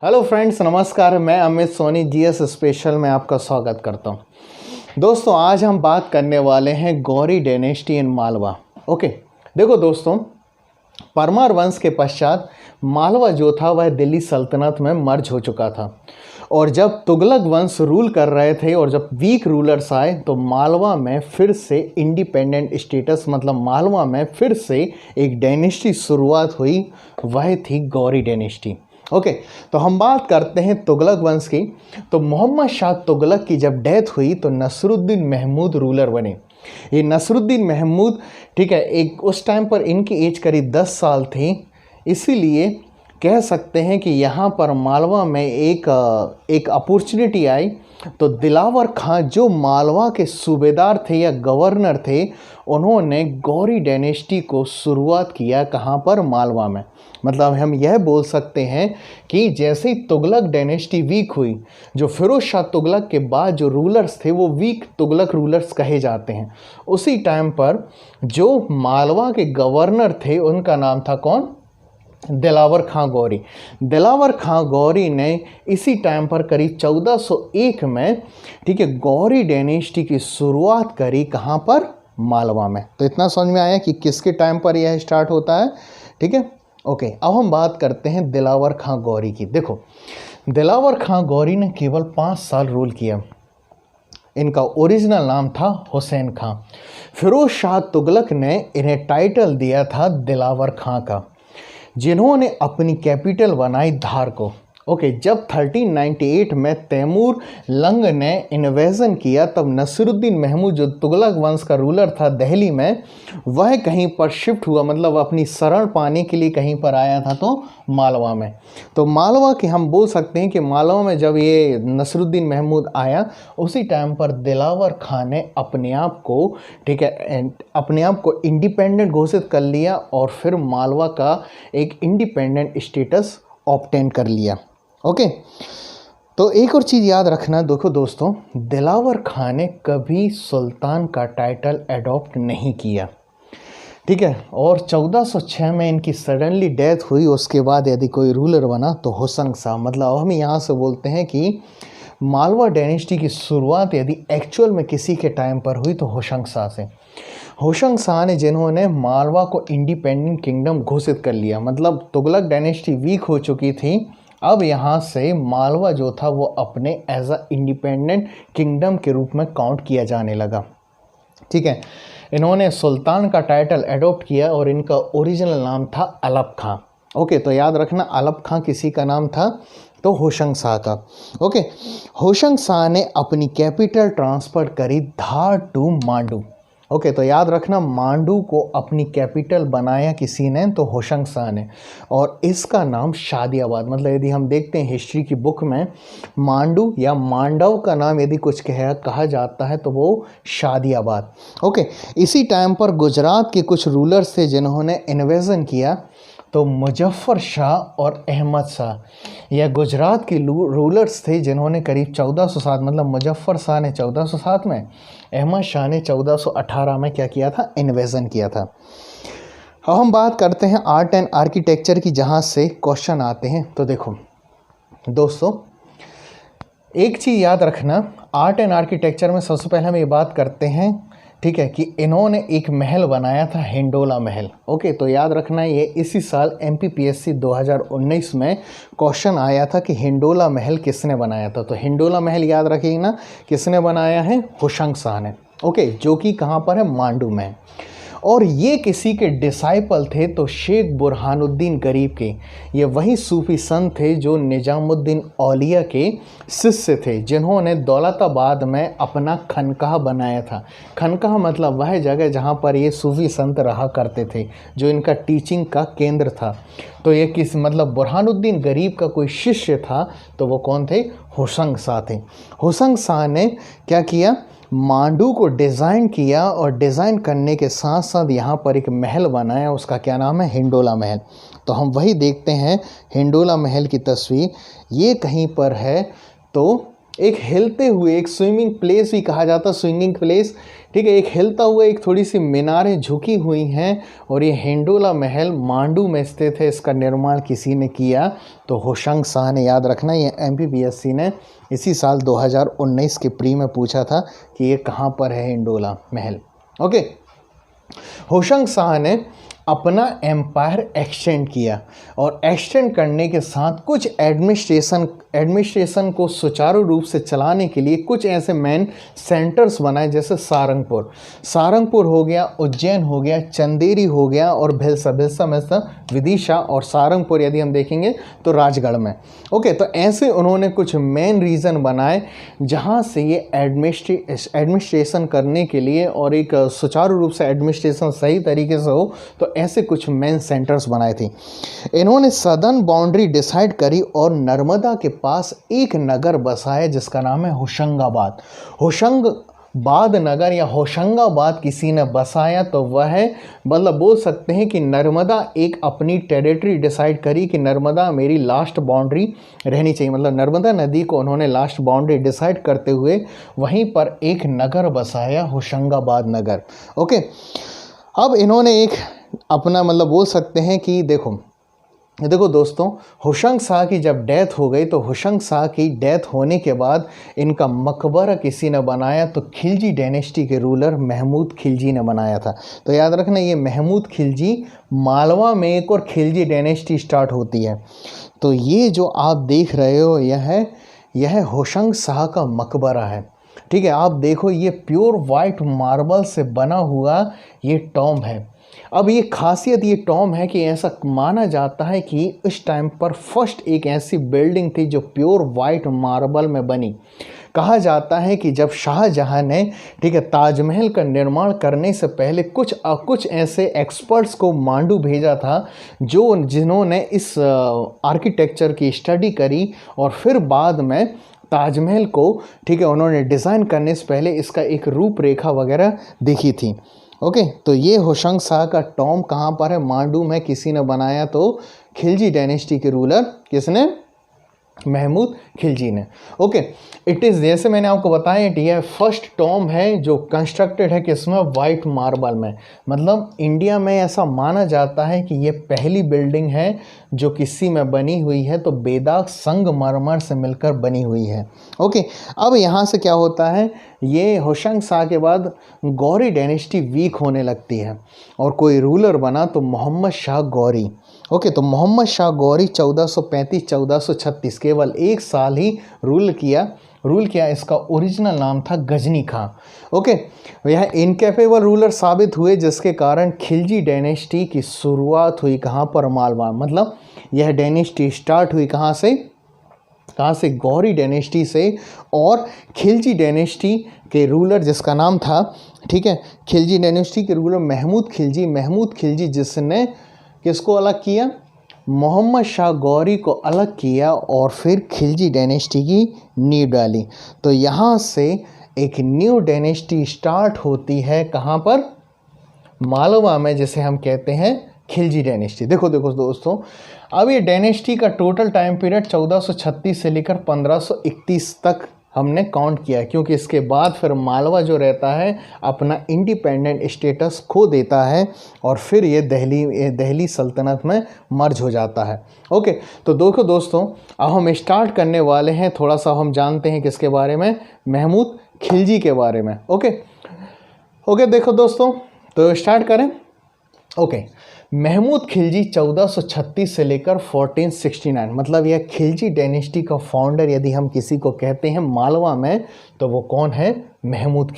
Hello friends, नमस्कार। मैं Amit Soni GS special में आपका स्वागत करता हूं। दोस्तों, आज हम बात करने वाले हैं Gauri dynasty in Malwa. Okay, देखो दोस्तों, परमार वंश के पश्चात मालवा जो था वह दिल्ली सल्तनत में मर्ज हो चुका था। और जब तुगलक वंश रूल कर रहे थे और जब वीक रूलर्स आए तो मालवा में फिर से इंडिपेंडेंट स्टेटस, मतलब मालवा में फिर से एक डायनेस्टी शुरुआत हुई, वह थी गौरी डायनेस्टी। ओके, तो हम बात करते हैं तुगलक वंश की। तो मोहम्मद शाह तुगलक की जब डेथ हुई तो नसरुद्दीन महमूद रूलर बने। ये नसरुद्दीन महमूद, ठीक है, एक उस टाइम पर इनकी एज करीब 10 साल थी। इसीलिए कह सकते हैं कि यहाँ पर मालवा में एक अपॉर्चुनिटी आई। तो दिलावर खां जो मालवा के सूबेदार थे या गवर्नर थे, उन्होंने गौरी डायनेस्टी को शुरुआत किया। कहाँ पर? मालवा में। मतलब हम यह बोल सकते हैं कि जैसे ही तुगलक डायनेस्टी वीक हुई, जो फिरोज शाह तुगलक के बाद जो रूलर्स थे वो वीक तुगलक रूलर्स कहे जाते हैं। उसी टाइम पर जो मालवा के गवर्नर थे उनका नाम था कौन? दिलावर खां गौरी। दिलावर खां गौरी ने इसी टाइम पर करीब 1401 में, ठीक है, गौरी डायनेस्टी की शुरुआत करी। कहाँ पर? मालवा में। तो इतना समझ में आया कि किसके टाइम पर यह स्टार्ट होता है। ठीक है, ओके। अब हम बात करते हैं दिलावर खां गौरी की। देखो, दिलावर खां गौरी ने केवल 5 साल रूल किया। इनका ओरिजिनल नाम था हुसैन खां। फिरोज शाह तुगलक ने इन्हें टाइटल दिया था दिलावर खां का, जिन्होंने अपनी कैपिटल बनाई धार को। ओके, जब 1398 में तैमूर लंग ने इन्वेजन किया, तब नसरुद्दीन महमूद जो तुगलक वंश का रूलर था दिल्ली में, वह कहीं पर शिफ्ट हुआ, मतलब अपनी शरण पाने के लिए कहीं पर आया था, तो मालवा में। तो मालवा की हम बोल सकते हैं कि मालवा में जब ये नसरुद्दीन महमूद आया, उसी टाइम पर दिलावर खां ने अपने आप को, ठीक है, अपने आप को इंडिपेंडेंट घोषित कर लिया और फिर मालवा का एक इंडिपेंडेंट स्टेटस ऑब्टेन कर लिया। ओके, तो एक और चीज़ याद रखना, देखो दोस्तों, दिलावर खां ने कभी सुल्तान का टाइटल अडॉप्ट नहीं किया। ठीक है, और 1406 में इनकी सडनली डेथ हुई। उसके बाद यदि कोई रूलर बना तो हुसैन शाह। मतलब हम यहाँ से बोलते हैं कि मालवा डायनेस्टी की शुरुआत यदि एक्चुअल में किसी के टाइम पर हुई तो हुसैन शाह से। हुसैन शाह ने, जिन्होंने मालवा को इंडिपेंडेंट किंगडम घोषित कर लिया। मतलब तुगलक डायनेस्टी वीक हो चुकी थी, अब यहाँ से मालवा जो था वो अपने एज अ इंडिपेंडेंट किंगडम के रूप में काउंट किया जाने लगा। ठीक है, इन्होंने सुल्तान का टाइटल अडॉप्ट किया और इनका ओरिजिनल नाम था अलप खां। ओके, तो याद रखना, अलप खां किसी का नाम था? तो हुसैन शाह का। ओके, हुसैन शाह ने अपनी कैपिटल ट्रांसफर करी धार टू मांडू। ओके, तो याद रखना, मांडू को अपनी कैपिटल बनाया किसी ने? तो हुसैन शाह ने। और इसका नाम शादियाबाद, मतलब यदि हम देखते हैं हिस्ट्री की बुक में, मांडू या मांडव का नाम यदि कुछ कहा जाता है तो वो शादियाबाद। ओके, इसी टाइम पर गुजरात के कुछ रूलर्स थे जिन्होंने इन्वेजन किया। तो मुजफ्फर शाह और अहमद शाह, यह गुजरात के रूलर्स थे जिन्होंने करीब 1407, मतलब मुजफ्फर शाह ने 1407 में, अहमद शाह ने 1418 में क्या किया था? इन्वेजन किया था। अब हम बात करते हैं आर्ट एंड आर्किटेक्चर की, जहाँ से क्वेश्चन आते हैं। तो देखो दोस्तों, एक चीज़ याद रखना, आर्ट एंड आर्किटेक्चर में सबसे पहले हम ये बात करते हैं, ठीक है, कि इन्होंने एक महल बनाया था, हिंडोला महल। ओके, तो याद रखना, ये इसी साल MPPSC 2019 में क्वेश्चन आया था कि हिंडोला महल किसने बनाया था। तो हिंडोला महल याद रखिए ना, किसने बनाया है? हुसैन शाह ने। ओके, जो कि कहाँ पर है? मांडू में। और ये किसी के डिसाइपल थे? तो शेख बुरहानुद्दीन गरीब के। ये वही सूफी संत थे जो निजामुद्दीन औलिया के शिष्य थे, जिन्होंने दौलताबाद में अपना खनकाह बनाया था। खनकाह मतलब वह जगह जहाँ पर ये सूफी संत रहा करते थे, जो इनका टीचिंग का केंद्र था। तो ये किस, मतलब बुरहानुद्दीन गरीब का कोई शिष्य था, तो वो कौन थे? हुसैन शाह थे। हुसैन शाह ने क्या किया? मांडू को डिज़ाइन किया और डिज़ाइन करने के साथ साथ यहाँ पर एक महल बनाया, उसका क्या नाम है? हिंडोला महल। तो हम वही देखते हैं हिंडोला महल की तस्वीर, ये कहीं पर है तो एक हिलते हुए, एक स्विमिंग प्लेस भी कहा जाता है, स्विमिंग प्लेस, ठीक है। एक हिलता हुआ, एक थोड़ी सी मीनारें झुकी हुई हैं, और ये हिंडोला महल मांडू में स्थित है। इसका निर्माण किसी ने किया? तो होशंग शाह ने। याद रखना, ये MPPSC ने इसी साल 2019 के प्री में पूछा था कि ये कहाँ पर है हिंडोला महल। ओके, होशंग शाह ने अपना एम्पायर एक्सटेंड किया, और एक्सटेंड करने के साथ कुछ एडमिनिस्ट्रेशन को सुचारू रूप से चलाने के लिए कुछ ऐसे मेन सेंटर्स बनाए, जैसे सारंगपुर हो गया, उज्जैन हो गया, चंदेरी हो गया, और भिलसा में विदिशा, और सारंगपुर यदि हम देखेंगे तो राजगढ़ में। ओके, तो ऐसे उन्होंने कुछ मेन रीज़न बनाए जहाँ से ये एडमिनिस्ट्रेशन करने के लिए, और एक सुचारू रूप से एडमिनिस्ट्रेशन सही तरीके से हो, तो ऐसे कुछ मेन सेंटर्स बनाए थे। इन्होंने सदर्न बाउंड्री डिसाइड करी और नर्मदा के पास एक नगर बसाया जिसका नाम है होशंगाबाद। होशंगाबाद नगर या होशंगाबाद किसी ने बसाया, तो वह है, मतलब बोल सकते हैं कि नर्मदा एक अपनी टेरिटरी डिसाइड करी कि नर्मदा मेरी लास्ट बाउंड्री रहनी चाहिए, मतलब नर्मदा नदी को उन्होंने लास्ट बाउंड्री डिसाइड करते हुए वहीं पर एक नगर बसाया, होशंगाबाद नगर। ओके, अब इन्होंने एक अपना, मतलब बोल सकते हैं कि देखो दोस्तों, होशंग शाह की जब डेथ हो गई, तो होशंग शाह की डेथ होने के बाद इनका मकबरा किसी ने बनाया, तो खिलजी डायनेस्टी के रूलर महमूद खिलजी ने बनाया था। तो याद रखना, ये महमूद खिलजी, मालवा में एक और खिलजी डायनेस्टी स्टार्ट होती है। तो ये जो आप देख रहे हो, यह होशंग शाह का मकबरा है, ठीक है। आप देखो, ये प्योर वाइट मार्बल से बना हुआ ये टॉम्ब है। अब ये खासियत ये टॉम्ब है कि ऐसा माना जाता है कि इस टाइम पर फर्स्ट एक ऐसी बिल्डिंग थी जो प्योर वाइट मार्बल में बनी। कहा जाता है कि जब शाहजहां ने, ठीक है, ताजमहल का निर्माण करने से पहले कुछ ऐसे एक्सपर्ट्स को मांडू भेजा था जिन्होंने इस आर्किटेक्चर की स्टडी करी, और फिर बाद में ताजमहल को, ठीक है, उन्होंने डिज़ाइन करने से पहले इसका एक रूपरेखा वगैरह देखी थी। ओके, तो ये होशंग शाह का टॉम्ब कहाँ पर है? मांडू में किसी ने बनाया, तो खिलजी डायनेस्टी के रूलर किसने? महमूद खिलजी ने। ओके, इट इज़, जैसे मैंने आपको बताया, यह फर्स्ट टॉम्ब है जो कंस्ट्रक्टेड है किसमें? वाइट मार्बल में। मतलब इंडिया में ऐसा माना जाता है कि ये पहली बिल्डिंग है जो किसी में बनी हुई है, तो बेदाग संगमरमर से मिलकर बनी हुई है। ओके, अब यहाँ से क्या होता है, ये होशंग शाह के बाद गौरी डायनेस्टी वीक होने लगती है, और कोई रूलर बना तो मोहम्मद शाह गौरी। ओके, तो मोहम्मद शाह गौरी 1435-1436 केवल एक साल ही रूल किया। इसका ओरिजिनल नाम था गजनी खां। ओके, यह इनकेपेबल रूलर साबित हुए, जिसके कारण खिलजी डायनेस्टी की शुरुआत हुई कहाँ पर? मालवा। मतलब यह डायनेस्टी स्टार्ट हुई कहाँ से? गौरी डायनेस्टी से, और खिलजी डायनेस्टी के रूलर जिसका नाम था, ठीक है, खिलजी डायनेस्टी के रूलर महमूद खिलजी जिसने किसको अलग किया? मोहम्मद शाह गौरी को अलग किया, और फिर खिलजी डायनेस्टी की नींव डाली। तो यहाँ से एक न्यू डायनेस्टी स्टार्ट होती है, कहाँ पर? मालवा में, जिसे हम कहते हैं खिलजी डायनेस्टी। देखो दोस्तों, अब ये डायनेस्टी का टोटल टाइम पीरियड 1436 से लेकर 1531 तक हमने काउंट किया, क्योंकि इसके बाद फिर मालवा जो रहता है अपना इंडिपेंडेंट स्टेटस खो देता है, और फिर ये दिल्ली सल्तनत में मर्ज हो जाता है। ओके, तो देखो दोस्तों, अब हम स्टार्ट करने वाले हैं, थोड़ा सा हम जानते हैं किसके बारे में? महमूद खिलजी के बारे में। ओके, देखो दोस्तों, तो स्टार्ट करें। ओके, महमूद खिलजी 1436 से लेकर 1469, मतलब यह खिलजी डायनेस्टी का फाउंडर यदि हम किसी को कहते हैं मालवा में, तो वो कौन है? महमूद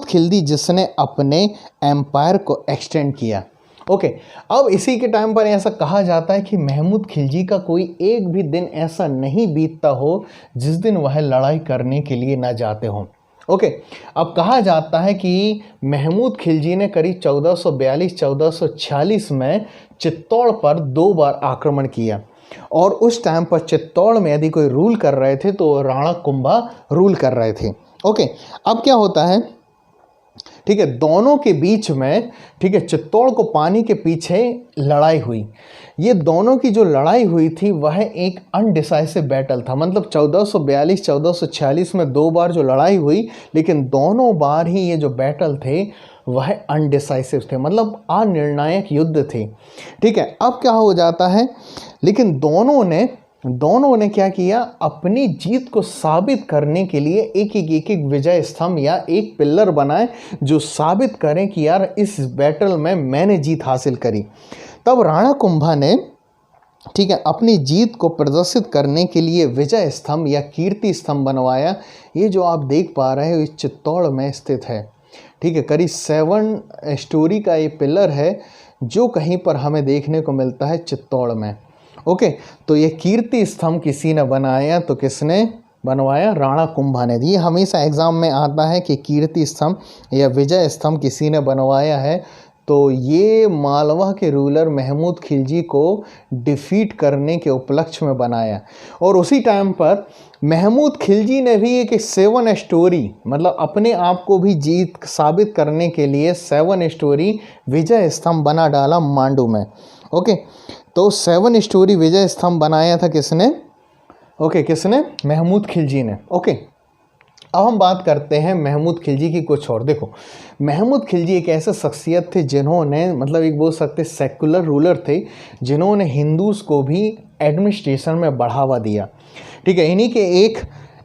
खिलजी जिसने अपने एम्पायर को एक्सटेंड किया। ओके, अब इसी के टाइम पर ऐसा कहा जाता है कि महमूद खिलजी का कोई एक भी दिन ऐसा नहीं बीतता हो जिस दिन वह लड़ाई करने के लिए ना जाते हों। ओके, अब कहा जाता है कि महमूद खिलजी ने करीब 1442-1446 में चित्तौड़ पर 2 बार आक्रमण किया, और उस टाइम पर चित्तौड़ में यदि कोई रूल कर रहे थे तो राणा कुंभा रूल कर रहे थे। ओके, अब क्या होता है ठीक है, दोनों के बीच में, ठीक है, चित्तौड़ को पाने के पीछे लड़ाई हुई। ये दोनों की जो लड़ाई हुई थी वह एक अनडिसाइसिव बैटल था। मतलब 1442 1446 में 2 बार जो लड़ाई हुई, लेकिन दोनों बार ही ये जो बैटल थे वह अनडिसाइसिव थे, मतलब अनिर्णायक युद्ध थे। ठीक है, अब क्या हो जाता है, लेकिन दोनों ने क्या किया, अपनी जीत को साबित करने के लिए एक विजय स्तंभ या एक पिलर बनाए जो साबित करें कि यार इस बैटल में मैंने जीत हासिल करी। तब राणा कुंभा ने, ठीक है, अपनी जीत को प्रदर्शित करने के लिए विजय स्तंभ या कीर्ति स्तंभ बनवाया। ये जो आप देख पा रहे हो इस चित्तौड़ में स्थित है। ठीक है, करीब 7 स्टोरी का ये पिलर है जो कहीं पर हमें देखने को मिलता है चित्तौड़ में। ओके, तो ये कीर्ति स्तंभ किसी ने बनाया, तो किसने बनवाया, राणा कुंभा ने। ये हमेशा एग्जाम में आता है कि कीर्ति स्तंभ या विजय स्तंभ किसी ने बनवाया है, तो ये मालवा के रूलर महमूद खिलजी को डिफीट करने के उपलक्ष्य में बनाया। और उसी टाइम पर महमूद खिलजी ने भी एक 7 स्टोरी, मतलब अपने आप को भी जीत साबित करने के लिए 7 स्टोरी विजय स्तंभ बना डाला मांडू में। ओके, तो 7 स्टोरी विजय स्तंभ बनाया था किसने, ओके, किसने, महमूद खिलजी ने। ओके, अब हम बात करते हैं महमूद खिलजी की कुछ और। देखो, महमूद खिलजी एक ऐसे शख्सियत थे जिन्होंने, मतलब एक बोल सकते सेकुलर रूलर थे जिन्होंने हिंदूज़ को भी एडमिनिस्ट्रेशन में बढ़ावा दिया। ठीक है, इन्हीं के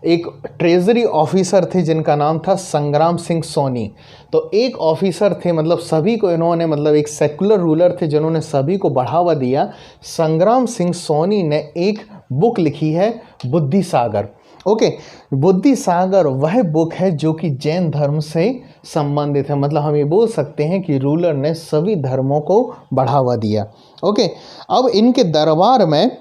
एक ट्रेजरी ऑफिसर थे जिनका नाम था संग्राम सिंह सोनी। तो एक ऑफिसर थे, मतलब सभी को इन्होंने, मतलब एक सेकुलर रूलर थे जिन्होंने सभी को बढ़ावा दिया। संग्राम सिंह सोनी ने एक बुक लिखी है बुद्धि सागर। ओके, बुद्धि सागर वह बुक है जो कि जैन धर्म से संबंधित है। मतलब हम ये बोल सकते हैं कि रूलर ने सभी धर्मों को बढ़ावा दिया। ओके, अब इनके दरबार में,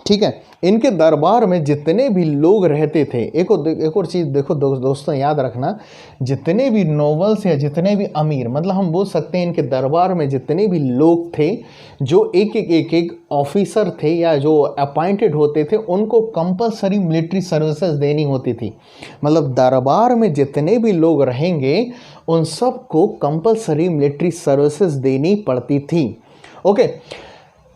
ठीक है, इनके दरबार में जितने भी लोग रहते थे, एक और चीज़ देखो दोस्तों याद रखना, जितने भी नोबल्स या जितने भी अमीर, मतलब हम बोल सकते हैं इनके दरबार में जितने भी लोग थे जो एक ऑफिसर थे या जो अपॉइंटेड होते थे, उनको कंपलसरी मिलिट्री सर्विसेज देनी होती थी। मतलब दरबार में जितने भी लोग रहेंगे उन सबको कंपलसरी मिलिट्री सर्विसेज देनी पड़ती थी। ओके,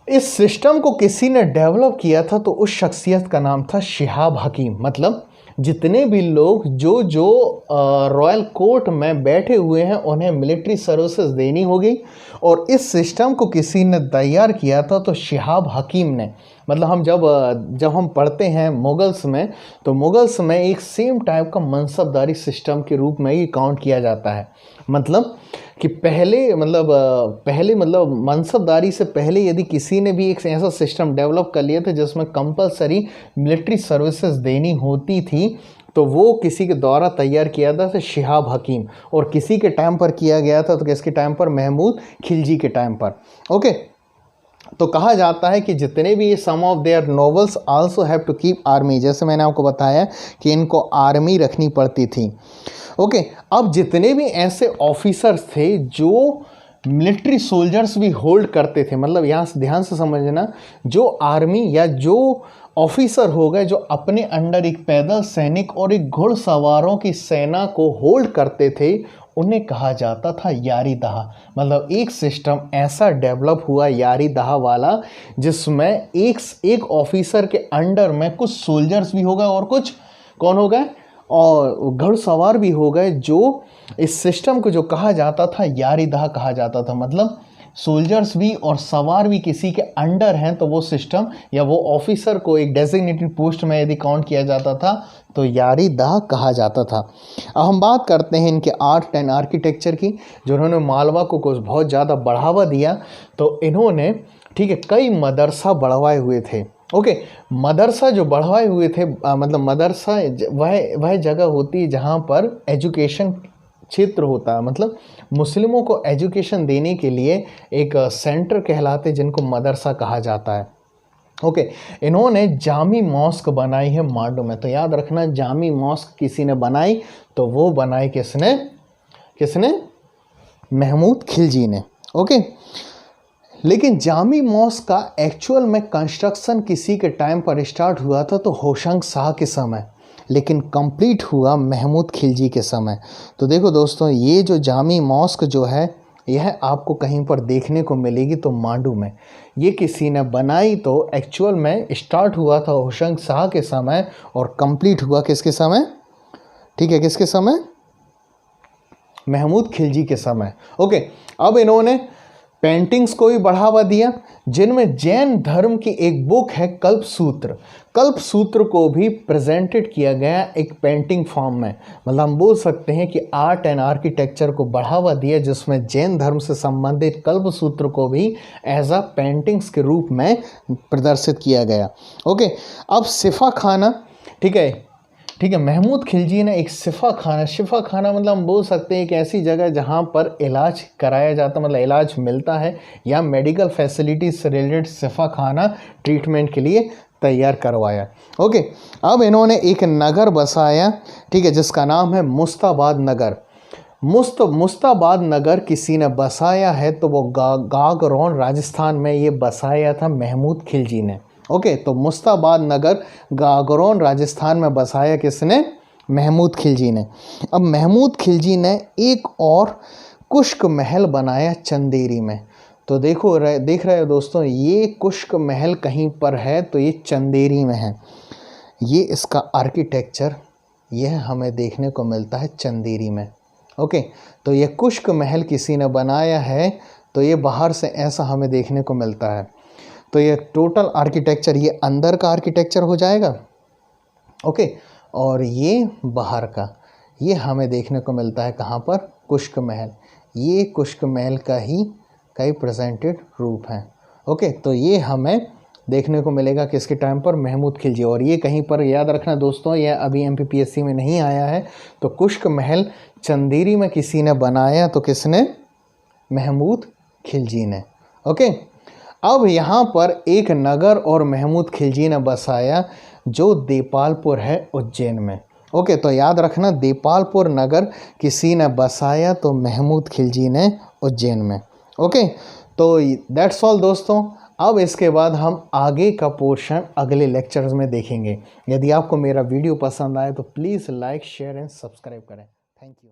इस सिस्टम को किसी ने डेवलप किया था, तो उस शख्सियत का नाम था शिहाब हकीम। मतलब जितने भी लोग जो रॉयल कोर्ट में बैठे हुए हैं उन्हें मिलिट्री सर्विसेज देनी होगी, और इस सिस्टम को किसी ने तैयार किया था, तो शिहाब हकीम ने। मतलब हम जब हम पढ़ते हैं मुगल्स में, तो मुगल्स में एक सेम टाइप का मनसबदारी सिस्टम के रूप में ही काउंट किया जाता है। मतलब कि पहले मतलब मनसबदारी से पहले यदि किसी ने भी एक ऐसा सिस्टम डेवलप कर लिया था जिसमें कंपलसरी मिलिट्री सर्विसेज देनी होती थी, तो वो किसी के द्वारा तैयार किया था शिहाब हकीम, और किसी के टाइम पर किया गया था, तो किसके टाइम पर, महमूद खिलजी के टाइम पर। ओके, तो कहा जाता है कि जितने भी some of their nobles also have to keep army, जैसे मैंने आपको बताया कि इनको आर्मी रखनी पड़ती थी। ओके, अब जितने भी ऐसे ऑफिसर्स थे जो मिलिट्री सोल्जर्स भी होल्ड करते थे, मतलब यहाँ से ध्यान से समझना, जो आर्मी या जो ऑफिसर हो गए जो अपने अंडर एक पैदल सैनिक और एक घुड़सवारों की सेना को होल्ड करते थे, उन्हें कहा जाता था यारी दहा। मतलब एक सिस्टम ऐसा डेवलप हुआ यारी दहा वाला, जिसमें एक ऑफिसर के अंडर में कुछ सोल्जर्स भी हो गए और कुछ कौन हो गए, और घुड़सवार भी हो गए, जो इस सिस्टम को जो कहा जाता था यारी दहा कहा जाता था। मतलब सोल्जर्स भी और सवार भी किसी के अंडर हैं, तो वो सिस्टम या वो ऑफिसर को एक डेजिग्नेटेड पोस्ट में यदि काउंट किया जाता था तो यारी दहा कहा जाता था। अब हम बात करते हैं इनके आर्ट एंड आर्किटेक्चर की, जिन्होंने मालवा को कुछ बहुत ज़्यादा बढ़ावा दिया। तो इन्होंने, ठीक है, कई मदरसा बढ़वाए हुए थे। ओके, मदरसा जो बढ़वाए हुए थे, मतलब मदरसा वह जगह होती है जहाँ पर एजुकेशन क्षेत्र होता है। मतलब मुस्लिमों को एजुकेशन देने के लिए एक सेंटर कहलाते जिनको मदरसा कहा जाता है। ओके, इन्होंने जामी मॉस्क बनाई है मांडू में। तो याद रखना, जामी मॉस्क किसी ने बनाई, तो वो बनाई किसने, महमूद खिलजी ने। ओके, लेकिन जामी मॉस्क का एक्चुअल में कंस्ट्रक्शन किसी के टाइम पर स्टार्ट हुआ था, तो होशंग शाह के समय। लेकिन कंप्लीट हुआ महमूद खिलजी के समय। तो देखो दोस्तों, ये जो जामी मॉस्क जो है यह आपको कहीं पर देखने को मिलेगी तो मांडू में। ये किसी ने बनाई तो एक्चुअल में स्टार्ट हुआ था होशंग शाह के समय और कंप्लीट हुआ किसके समय, ठीक है, किसके समय, महमूद खिलजी के समय। ओके, अब इन्होंने पेंटिंग्स को भी बढ़ावा दिया, जिनमें जैन धर्म की एक बुक है कल्पसूत्र। कल्पसूत्र को भी प्रेजेंटेड किया गया एक पेंटिंग फॉर्म में। मतलब हम बोल सकते हैं कि आर्ट एंड आर्किटेक्चर को बढ़ावा दिया, जिसमें जैन धर्म से संबंधित कल्पसूत्र को भी एज अ पेंटिंग्स के रूप में प्रदर्शित किया गया। ओके, अब शिफा खाना, ठीक है, महमूद खिलजी ने एक शिफा खाना मतलब हम बोल सकते हैं एक ऐसी जगह जहां पर इलाज कराया जाता, मतलब इलाज मिलता है या मेडिकल फैसिलिटीज से रिलेटेड शिफा खाना ट्रीटमेंट के लिए तैयार करवाया। ओके, अब इन्होंने एक नगर बसाया, ठीक है, जिसका नाम है मुस्ताबाद नगर। मुस्ताबाद नगर किसी ने बसाया है तो वो गागरोन राजस्थान में ये बसाया था महमूद खिलजी ने। ओके, तो मुस्ताबाद नगर गागरोन राजस्थान में बसाया किसने, महमूद खिलजी ने। अब महमूद खिलजी ने एक और कुश्क महल बनाया चंदेरी में। तो देख रहे हो दोस्तों, ये कुश्क महल कहीं पर है तो ये चंदेरी में है। ये इसका आर्किटेक्चर यह हमें देखने को मिलता है चंदेरी में। ओके, तो ये कुश्क महल किसी ने बनाया है तो ये बाहर से ऐसा हमें देखने को मिलता है। तो ये टोटल आर्किटेक्चर, ये अंदर का आर्किटेक्चर हो जाएगा। ओके, और ये बाहर का, ये हमें देखने को मिलता है कहाँ पर, कुश्क महल। ये कुश्क महल का ही कई प्रेजेंटेड रूप हैं। ओके, तो ये हमें देखने को मिलेगा किसके टाइम पर, महमूद खिलजी। और ये कहीं पर याद रखना दोस्तों, यह अभी MPPSC में नहीं आया है। तो कुश्क महल चंदेरी में किसी ने बनाया तो किसने, महमूद खिलजी ने। ओके, अब यहाँ पर एक नगर और महमूद खिलजी ने बसाया जो देपालपुर है उज्जैन में। ओके, तो याद रखना देपालपुर नगर किसी ने बसाया तो महमूद खिलजी ने उज्जैन में। ओके, तो दैट्स ऑल दोस्तों। अब इसके बाद हम आगे का पोर्शन अगले लेक्चर्स में देखेंगे। यदि आपको मेरा वीडियो पसंद आए तो please like, share and subscribe करें। Thank you.